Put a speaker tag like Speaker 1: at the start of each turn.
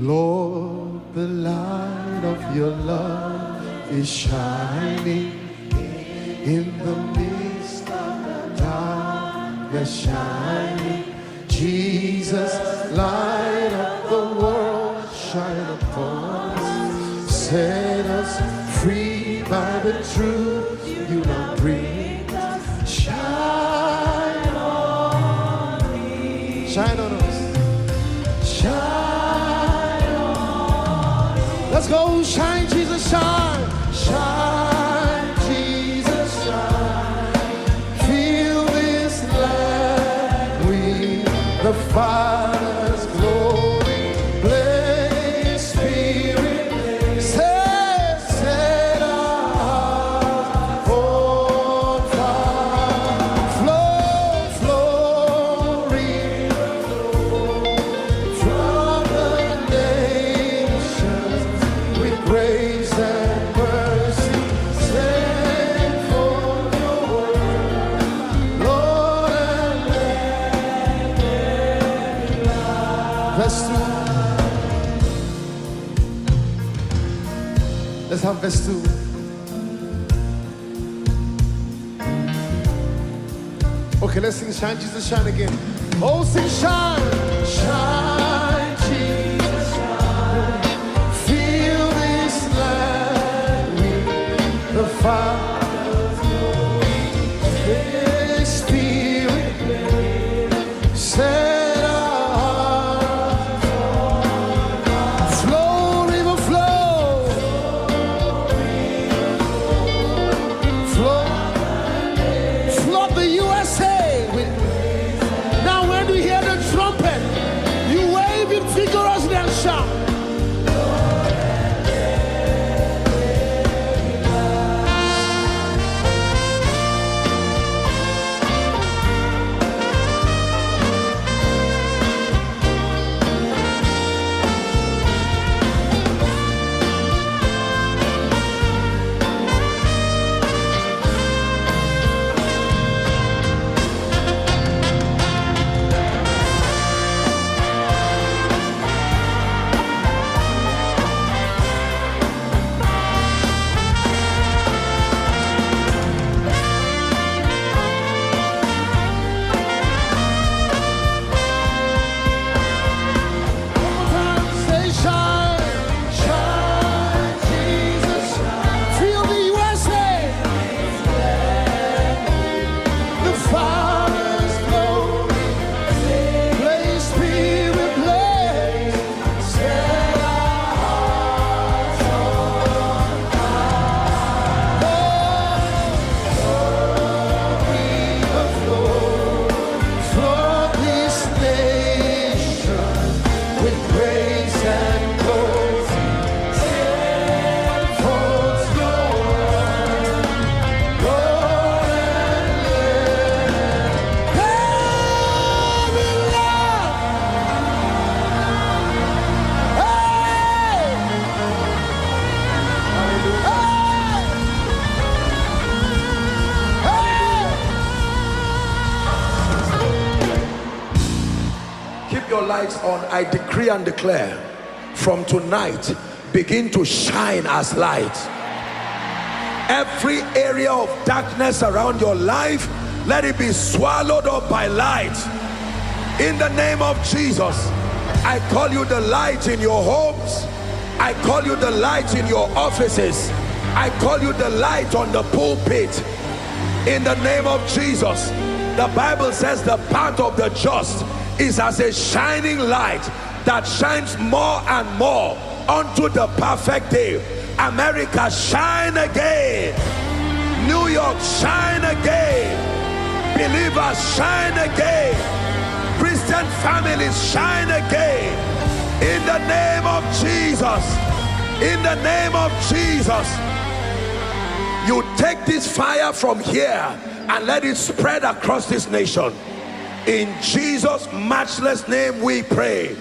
Speaker 1: Lord, the light of your love is shining in the midst of the darkness shining. Jesus, light of the world, shine upon us. Set us free by the truth you now bring. Shine on me. Shine on us. Shine on me. Let's go. Shine, Jesus, shine. Shine, Jesus, shine. Fill this land with the Father's glory. Blaze, Spirit, set our hearts on fire. Flow, river from the nations with grace and mercy. Send forth your word, Lord, and let there be light. Verse 2. Let's have verse 2. Okay, let's sing Shine, Jesus, Shine again. Oh, sing Shine. Shine, Jesus, shine. Fill this land with the Father's glory. Holy Spirit, set our hearts on. Flow, river, flow. Flood the USA with. Now when you hear the trumpet, you wave it vigorously and shout. Say shine, shine, Jesus, shine. Feel the USA. The Father's glory. Blaze, Spirit, blaze. Set our hearts on fire. River flood this nation with grace and glory. Send forth your word, Lord, and let there be light. Hey! Keep your lights on. I decree and declare from tonight, begin to shine as light. Every area of darkness around your life, let it be swallowed up by light. In the name of Jesus, I call you the light in your homes. I call you the light in your offices. I call you the light on the pulpit. In the name of Jesus, the Bible says the path of the just is as a shining light that shines more and more unto the perfect day. America, shine again. New York, shine again. Believers, shine again. Christian families, shine again. In the name of Jesus. In the name of Jesus. You take this fire from here and let it spread across this nation. In Jesus' matchless name we pray.